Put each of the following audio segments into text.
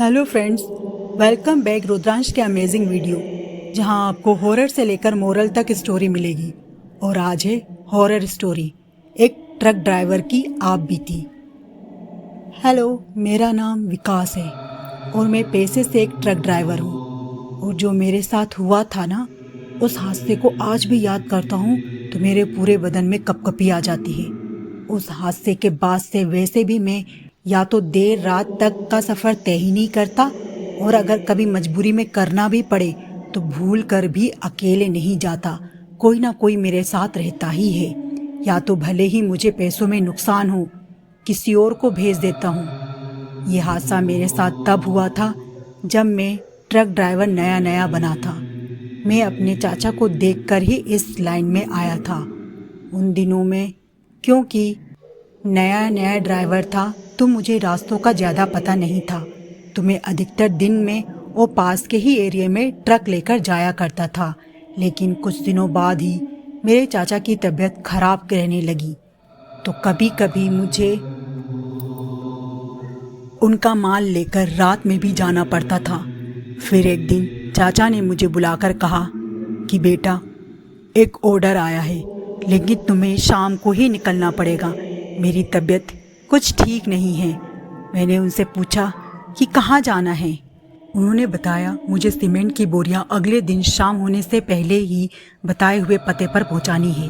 Hello friends, welcome back Rudransh के amazing video, जहां आपको हॉरर से लेकर मोरल तक स्टोरी मिलेगी। और आज है हॉरर स्टोरी, एक ट्रक ड्राइवर की आप बीती। हेलो, मेरा नाम विकास है और मैं पेशे से एक ट्रक ड्राइवर हूँ। और जो मेरे साथ हुआ था ना, उस हादसे को आज भी याद करता हूँ तो मेरे पूरे बदन में कपकपी आ जाती है। उस हादसे के बाद से वैसे भी मैं या तो देर रात तक का सफ़र तय ही नहीं करता, और अगर कभी मजबूरी में करना भी पड़े तो भूल कर भी अकेले नहीं जाता। कोई ना कोई मेरे साथ रहता ही है। या तो भले ही मुझे पैसों में नुकसान हो, किसी और को भेज देता हूँ। ये हादसा मेरे साथ तब हुआ था जब मैं ट्रक ड्राइवर नया नया बना था। मैं अपने चाचा को देखकर ही इस लाइन में आया था। उन दिनों में क्योंकि नया नया ड्राइवर था तो मुझे रास्तों का ज़्यादा पता नहीं था, तो मैं अधिकतर दिन में वो पास के ही एरिया में ट्रक लेकर जाया करता था। लेकिन कुछ दिनों बाद ही मेरे चाचा की तबीयत खराब रहने लगी, तो कभी कभी मुझे उनका माल लेकर रात में भी जाना पड़ता था। फिर एक दिन चाचा ने मुझे बुलाकर कहा कि बेटा, एक ऑर्डर आया है, लेकिन तुम्हें शाम को ही निकलना पड़ेगा। मेरी तबीयत कुछ ठीक नहीं है। मैंने उनसे पूछा कि कहाँ जाना है। उन्होंने बताया मुझे सीमेंट की बोरियां अगले दिन शाम होने से पहले ही बताए हुए पते पर पहुंचानी है।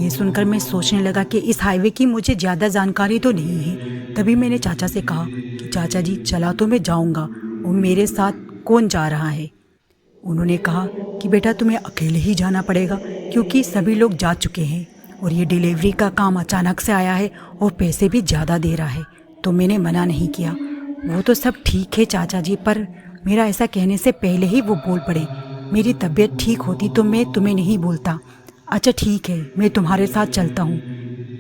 ये सुनकर मैं सोचने लगा कि इस हाईवे की मुझे ज़्यादा जानकारी तो नहीं है। तभी मैंने चाचा से कहा कि चाचा जी, चला तो मैं जाऊंगा, और मेरे साथ कौन जा रहा है। उन्होंने कहा कि बेटा, तुम्हें अकेले ही जाना पड़ेगा, क्योंकि सभी लोग जा चुके हैं और ये डिलीवरी का काम अचानक से आया है और पैसे भी ज़्यादा दे रहा है। तो मैंने मना नहीं किया। वो तो सब ठीक है चाचा जी, पर मेरा ऐसा कहने से पहले ही वो बोल पड़े, मेरी तबीयत ठीक होती तो मैं तुम्हें नहीं बोलता। अच्छा ठीक है, मैं तुम्हारे साथ चलता हूँ।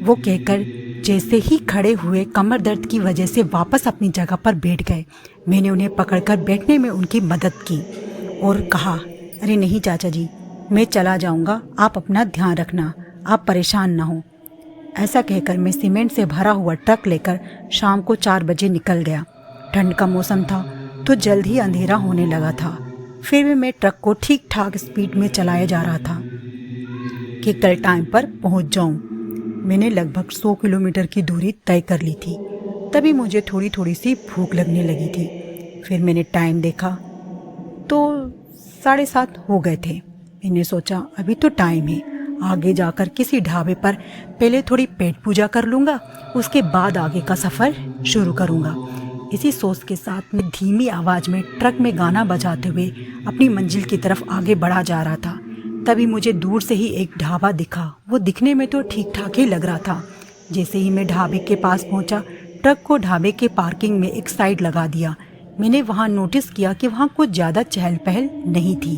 वो कहकर जैसे ही खड़े हुए कमर दर्द की वजह से वापस अपनी जगह पर बैठ गए। मैंने उन्हें पकड़कर बैठने में उनकी मदद की और कहा, अरे नहीं चाचा जी, मैं चला जाऊंगा, आप अपना ध्यान रखना, आप परेशान ना हो। ऐसा कहकर मैं सीमेंट से भरा हुआ ट्रक लेकर शाम को 4 बजे निकल गया। ठंड का मौसम था तो जल्द ही अंधेरा होने लगा था। फिर भी मैं ट्रक को ठीक ठाक स्पीड में चलाया जा रहा था कि कल टाइम पर पहुंच जाऊं। मैंने लगभग 100 किलोमीटर की दूरी तय कर ली थी। तभी मुझे थोड़ी थोड़ी सी भूख लगने लगी थी। फिर मैंने टाइम देखा तो 7:30 हो गए थे। मैंने सोचा अभी तो टाइम है, आगे जाकर किसी ढाबे पर पहले थोड़ी पेट पूजा कर लूँगा, उसके बाद आगे का सफ़र शुरू करूँगा। इसी सोच के साथ मैं धीमी आवाज़ में ट्रक में गाना बजाते हुए अपनी मंजिल की तरफ आगे बढ़ा जा रहा था। तभी मुझे दूर से ही एक ढाबा दिखा। वो दिखने में तो ठीक ठाक ही लग रहा था। जैसे ही मैं ढाबे के पास पहुंचा, ट्रक को ढाबे के पार्किंग में एक साइड लगा दिया। मैंने वहां नोटिस किया कि वहां कुछ ज़्यादा चहल पहल नहीं थी।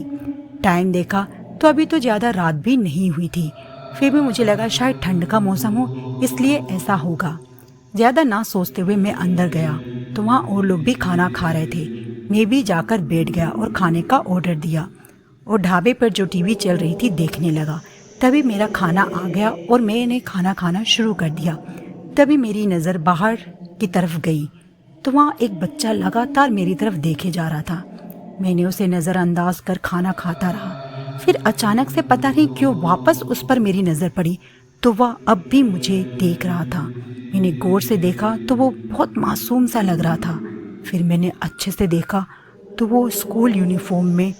टाइम देखा तो अभी तो ज़्यादा रात भी नहीं हुई थी। फिर भी मुझे लगा शायद ठंड का मौसम हो, इसलिए ऐसा होगा। ज़्यादा ना सोचते हुए मैं अंदर गया तो वहाँ और लोग भी खाना खा रहे थे। मैं भी जाकर बैठ गया और खाने का ऑर्डर दिया और ढाबे पर जो टीवी चल रही थी देखने लगा। तभी मेरा खाना आ गया और मैंने खाना खाना शुरू कर दिया। तभी मेरी नज़र बाहर की तरफ गई तो वहाँ एक बच्चा लगातार मेरी तरफ देखे जा रहा था। मैंने उसे नज़रअंदाज कर खाना खाता रहा। फिर अचानक से पता नहीं क्यों वापस उस पर मेरी नज़र पड़ी तो वह अब भी मुझे देख रहा था। मैंने गौर से देखा तो वो बहुत मासूम सा लग रहा था। फिर मैंने अच्छे से देखा तो वो स्कूल यूनिफॉर्म में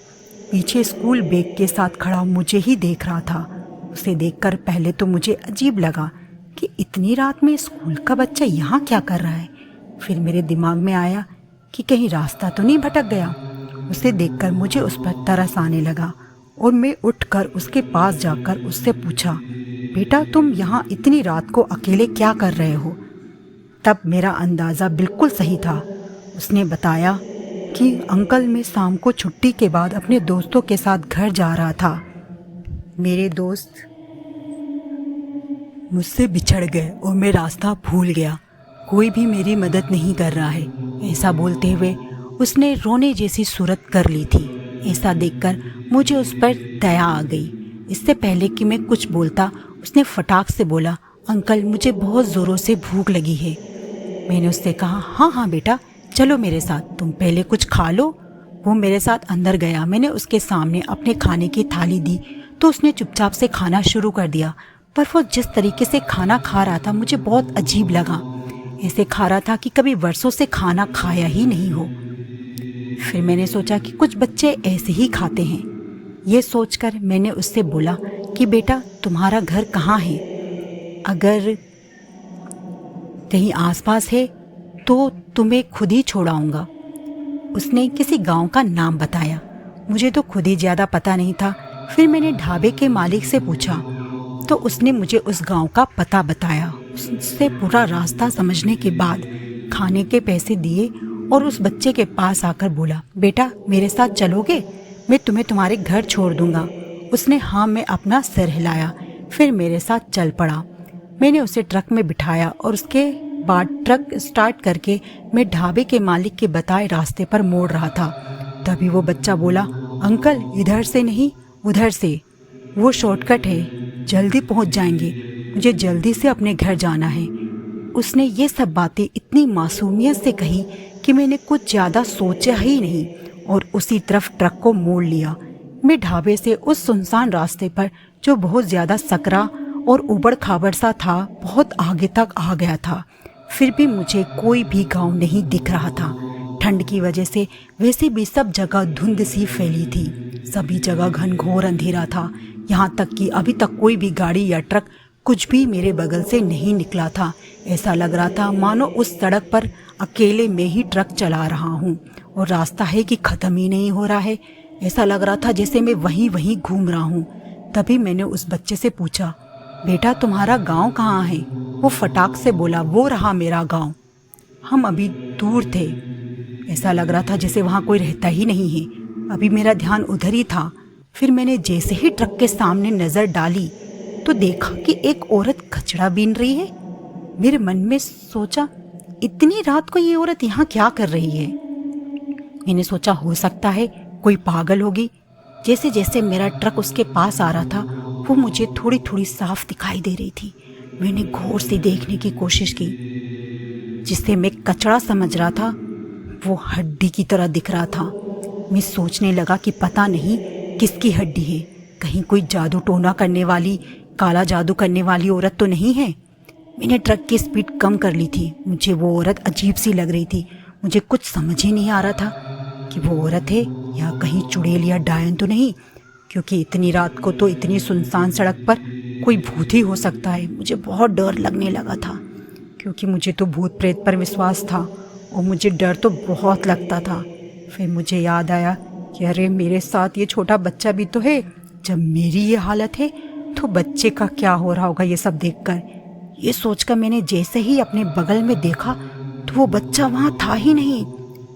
पीछे स्कूल बैग के साथ खड़ा मुझे ही देख रहा था। उसे देखकर पहले तो मुझे अजीब लगा कि इतनी रात में स्कूल का बच्चा यहाँ क्या कर रहा है। फिर मेरे दिमाग में आया कि कहीं रास्ता तो नहीं भटक गया। उसे देखकर मुझे उस पर तरस आने लगा और मैं उठकर उसके पास जाकर उससे पूछा, बेटा, तुम यहाँ इतनी रात को अकेले क्या कर रहे हो? तब मेरा अंदाज़ा बिल्कुल सही था। उसने बताया कि अंकल, मैं शाम को छुट्टी के बाद अपने दोस्तों के साथ घर जा रहा था। मेरे दोस्त मुझसे बिछड़ गए और मैं रास्ता भूल गया। कोई भी मेरी मदद नहीं कर रहा है। ऐसा बोलते हुए उसने रोने जैसी सूरत कर ली थी। ऐसा देखकर मुझे उस पर दया आ गई। इससे पहले कि मैं कुछ बोलता, उसने फटाक से बोला, अंकल, मुझे बहुत ज़ोरों से भूख लगी है। मैंने उससे कहा, हाँ हाँ बेटा, चलो मेरे साथ, तुम पहले कुछ खा लो। वो मेरे साथ अंदर गया। मैंने उसके सामने अपने खाने की थाली दी तो उसने चुपचाप से खाना शुरू कर दिया। पर वो जिस तरीके से खाना खा रहा था मुझे बहुत अजीब लगा। ऐसे खा रहा था कि कभी वर्षों से खाना खाया ही नहीं हो। फिर मैंने सोचा कि कुछ बच्चे ऐसे ही खाते हैं। ये सोचकर मैंने उससे बोला कि बेटा, तुम्हारा घर कहाँ है? अगर कहीं आसपास है तो तुम्हें खुद ही छोड़ाऊंगा। उसने किसी गांव का नाम बताया। मुझे तो खुद ही ज़्यादा पता नहीं था। फिर मैंने ढाबे के मालिक से पूछा तो उसने मुझे उस गांव का पता बताया। उससे पूरा रास्ता समझने के बाद खाने के पैसे दिए और उस बच्चे के पास आकर बोला, बेटा मेरे साथ चलोगे? मैं तुम्हें तुम्हारे घर छोड़ दूंगा। उसने हाँ में अपना सिर हिलाया, फिर मेरे साथ चल पड़ा। मैंने उसे ट्रक में बिठाया और उसके बाद ट्रक स्टार्ट करके मैं ढाबे के मालिक के बताए रास्ते पर मोड़ रहा था। तभी वो बच्चा बोला, अंकल इधर से नहीं उधर से, वो शॉर्टकट है, जल्दी पहुंच जाएंगे, मुझे जल्दी से अपने घर जाना है। उसने ये सब बातें इतनी मासूमियत से कही कि मैंने कुछ ज़्यादा सोचा ही नहीं और उसी तरफ ट्रक को मोड़ लिया। मैं ढाबे से उस सुनसान रास्ते पर, जो बहुत ज़्यादा सकरा और उबड़ खाबड़ सा था, बहुत आगे तक आ गया था। फिर भी मुझे कोई भी गांव नहीं दिख रहा था। ठंड की वजह से वैसे भी सब जगह धुंध सी फैली थी। सभी जगह घनघोर अंधेरा था। यहाँ तक कि अभी तक कोई भी गाड़ी या ट्रक कुछ भी मेरे बगल से नहीं निकला था। ऐसा लग रहा था मानो उस सड़क पर अकेले में ही ट्रक चला रहा हूँ और रास्ता है कि ख़त्म ही नहीं हो रहा है। ऐसा लग रहा था जैसे मैं वहीं वहीं घूम रहा हूँ। तभी मैंने उस बच्चे से पूछा, बेटा तुम्हारा गांव कहाँ है? वो फटाक से बोला, वो रहा मेरा गांव। हम अभी दूर थे। ऐसा लग रहा था जैसे वहाँ कोई रहता ही नहीं है। अभी मेरा ध्यान उधर ही था। फिर मैंने जैसे ही ट्रक के सामने नज़र डाली तो देखा कि एक औरत कचड़ा बीन रही है। मेरे मन में सोचा, इतनी रात को ये औरत यहाँ क्या कर रही है? मैंने सोचा हो सकता है कोई पागल होगी। जैसे जैसे मेरा ट्रक उसके पास आ रहा था वो मुझे थोड़ी थोड़ी साफ दिखाई दे रही थी। मैंने गौर से देखने की कोशिश की। जिसे मैं कचड़ा समझ रहा था वो हड्डी की तरह दिख रहा था। मैं सोचने लगा कि पता नहीं किसकी हड्डी है। कहीं कोई जादू टोना करने वाली, काला जादू करने वाली औरत तो नहीं है। मैंने ट्रक की स्पीड कम कर ली थी। मुझे वो औरत अजीब सी लग रही थी। मुझे कुछ समझ ही नहीं आ रहा था कि वो औरत है या कहीं चुड़ैल या डायन तो नहीं, क्योंकि इतनी रात को तो इतनी सुनसान सड़क पर कोई भूत ही हो सकता है। मुझे बहुत डर लगने लगा था, क्योंकि मुझे तो भूत प्रेत पर विश्वास था और मुझे डर तो बहुत लगता था। फिर मुझे याद आया कि अरे मेरे साथ ये छोटा बच्चा भी तो है। जब मेरी ये हालत है तो बच्चे का क्या हो रहा होगा ये सब देखकर। ये सोचकर मैंने जैसे ही अपने बगल में देखा तो वो बच्चा वहाँ था ही नहीं।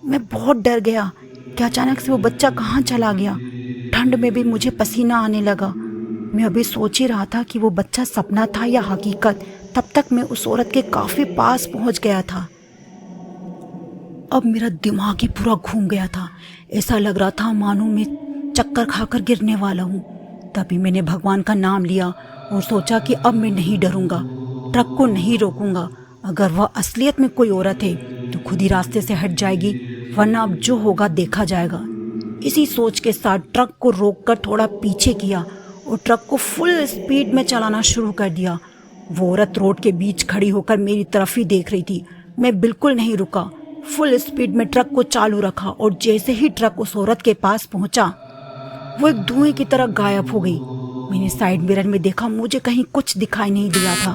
मैं बहुत डर गया कि अचानक से वो बच्चा कहाँ चला गया। ठंड में भी मुझे पसीना आने लगा। मैं अभी सोच ही रहा था कि वो बच्चा सपना था या हकीकत, तब तक मैं उस औरत के काफ़ी पास पहुँच गया था। अब मेरा दिमाग ही पूरा घूम गया था। ऐसा लग रहा था मानो मैं चक्कर खाकर गिरने वाला हूँ। तभी मैंने भगवान का नाम लिया और सोचा कि अब मैं नहीं डरूंगा, ट्रक को नहीं रोकूंगा। अगर वह असलियत में कोई औरत है तो खुद ही रास्ते से हट जाएगी, वरना अब जो होगा देखा जाएगा। इसी सोच के साथ ट्रक को रोककर थोड़ा पीछे किया और ट्रक को फुल स्पीड में चलाना शुरू कर दिया। वो औरत रोड के बीच खड़ी होकर मेरी तरफ ही देख रही थी। मैं बिल्कुल नहीं रुका, फुल स्पीड में ट्रक को चालू रखा और जैसे ही ट्रक उस औरत के पास पहुंचा वो एक धुएं की तरह गायब हो गई। मैंने साइड मिरर में देखा, मुझे कहीं कुछ दिखाई नहीं दिया था।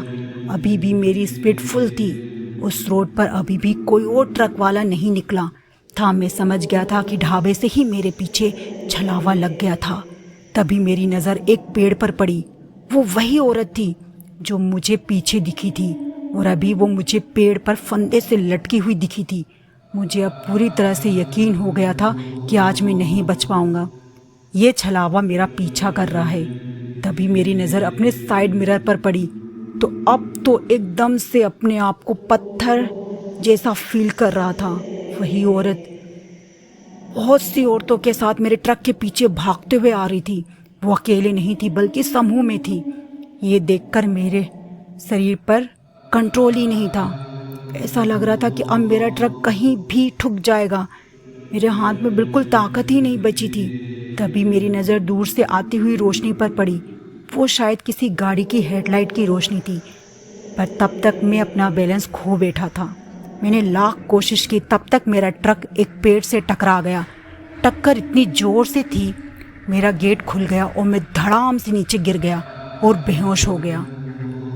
अभी भी मेरी स्पीड फुल थी। उस रोड पर अभी भी कोई और ट्रक वाला नहीं निकला था। मैं समझ गया था कि ढाबे से ही मेरे पीछे छलावा लग गया था। तभी मेरी नज़र एक पेड़ पर पड़ी। वो वही औरत थी जो मुझे पीछे दिखी थी और अभी वो मुझे पेड़ पर फंदे से लटकी हुई दिखी थी। मुझे अब पूरी तरह से यकीन हो गया था कि आज मैं नहीं बच पाऊंगा। ये छलावा मेरा पीछा कर रहा है। तभी मेरी नज़र अपने साइड मिरर पर पड़ी तो अब तो एकदम से अपने आप को पत्थर जैसा फील कर रहा था। वही औरत बहुत सी औरतों के साथ मेरे ट्रक के पीछे भागते हुए आ रही थी। वो अकेले नहीं थी बल्कि समूह में थी। ये देखकर मेरे शरीर पर कंट्रोल ही नहीं था। ऐसा लग रहा था कि अब मेरा ट्रक कहीं भी ठुक जाएगा। मेरे हाथ में बिल्कुल ताकत ही नहीं बची थी। तभी मेरी नज़र दूर से आती हुई रोशनी पर पड़ी। वो शायद किसी गाड़ी की हेडलाइट की रोशनी थी, पर तब तक मैं अपना बैलेंस खो बैठा था। मैंने लाख कोशिश की, तब तक मेरा ट्रक एक पेड़ से टकरा गया। टक्कर इतनी ज़ोर से थी, मेरा गेट खुल गया और मैं धड़ाम से नीचे गिर गया और बेहोश हो गया।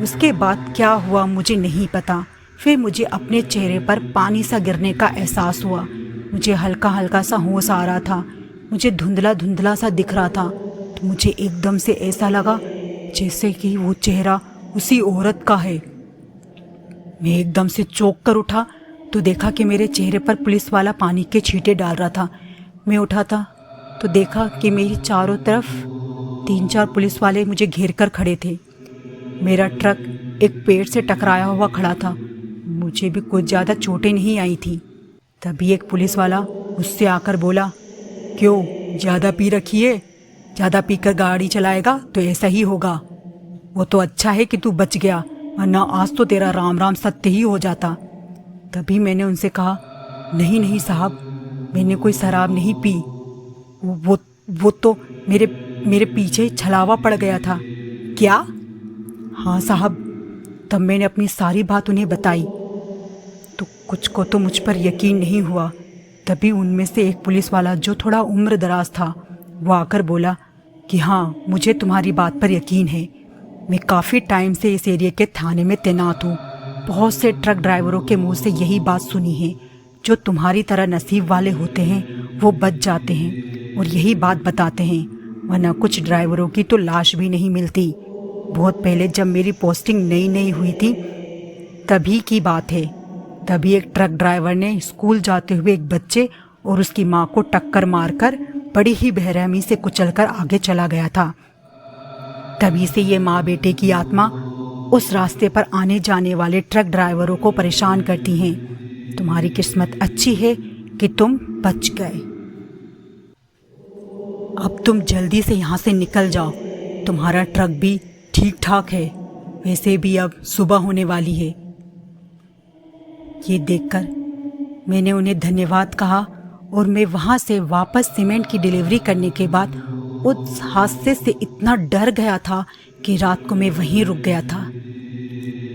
उसके बाद क्या हुआ मुझे नहीं पता। फिर मुझे अपने चेहरे पर पानी सा गिरने का एहसास हुआ। मुझे हल्का हल्का सा होश आ रहा था। मुझे धुंधला धुंधला सा दिख रहा था। तो मुझे एकदम से ऐसा लगा जैसे कि वो चेहरा उसी औरत का है। मैं एकदम से चौंक कर उठा तो देखा कि मेरे चेहरे पर पुलिस वाला पानी के छींटे डाल रहा था। मैं उठा था तो देखा कि मेरी चारों तरफ 3-4 पुलिस वाले मुझे घेर कर खड़े थे। मेरा ट्रक एक पेड़ से टकराया हुआ खड़ा था। मुझे भी कुछ ज़्यादा चोटें नहीं आई थी। तभी एक पुलिस वाला मुझसे आकर बोला, क्यों, ज़्यादा पी रखी है? ज़्यादा पीकर गाड़ी चलाएगा तो ऐसा ही होगा। वो तो अच्छा है कि तू बच गया, वरना आज तो तेरा राम राम सत्य ही हो जाता। तभी मैंने उनसे कहा, नहीं नहीं साहब, मैंने कोई शराब नहीं पी। वो तो मेरे पीछे छलावा पड़ गया था। क्या? हाँ साहब। तब मैंने अपनी सारी बात उन्हें बताई तो कुछ को तो मुझ पर यकीन नहीं हुआ। तभी उनमें से एक पुलिस वाला जो थोड़ा उम्र दराज था वो आकर बोला कि हाँ, मुझे तुम्हारी बात पर यकीन है। मैं काफ़ी टाइम से इस एरिया के थाने में तैनात हूँ। बहुत से ट्रक ड्राइवरों के मुंह से यही बात सुनी है, जो तुम्हारी तरह नसीब वाले होते हैं वो बच जाते हैं और यही बात बताते हैं, वरना कुछ ड्राइवरों की तो लाश भी नहीं मिलती। बहुत पहले जब मेरी पोस्टिंग नई नई हुई थी तभी की बात है। तभी एक ट्रक ड्राइवर ने स्कूल जाते हुए एक बच्चे और उसकी माँ को टक्कर मारकर बड़ी ही बेरहमी से कुचलकर आगे चला गया था। तभी से ये माँ बेटे की आत्मा उस रास्ते पर आने जाने वाले ट्रक ड्राइवरों को परेशान करती हैं। तुम्हारी किस्मत अच्छी है कि तुम बच गए। अब तुम जल्दी से यहाँ से निकल जाओ। तुम्हारा ट्रक भी ठीक ठाक है, वैसे भी अब सुबह होने वाली है। ये देखकर मैंने उन्हें धन्यवाद कहा और मैं वहाँ से वापस सीमेंट की डिलीवरी करने के बाद उस हादसे से इतना डर गया था कि रात को मैं वहीं रुक गया था।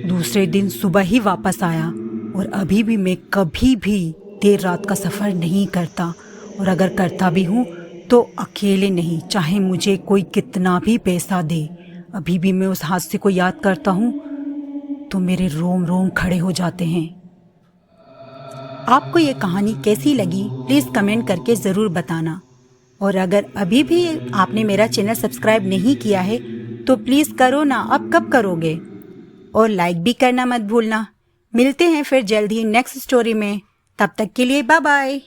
दूसरे दिन सुबह ही वापस आया और अभी भी मैं कभी भी देर रात का सफ़र नहीं करता, और अगर करता भी हूँ तो अकेले नहीं, चाहे मुझे कोई कितना भी पैसा दे। अभी भी मैं उस हादसे को याद करता हूँ तो मेरे रोम रोम खड़े हो जाते हैं। आपको ये कहानी कैसी लगी प्लीज़ कमेंट करके ज़रूर बताना, और अगर अभी भी आपने मेरा चैनल सब्सक्राइब नहीं किया है तो प्लीज़ करो ना, अब कब करोगे? और लाइक भी करना मत भूलना। मिलते हैं फिर जल्द ही नेक्स्ट स्टोरी में, तब तक के लिए बाय बाय।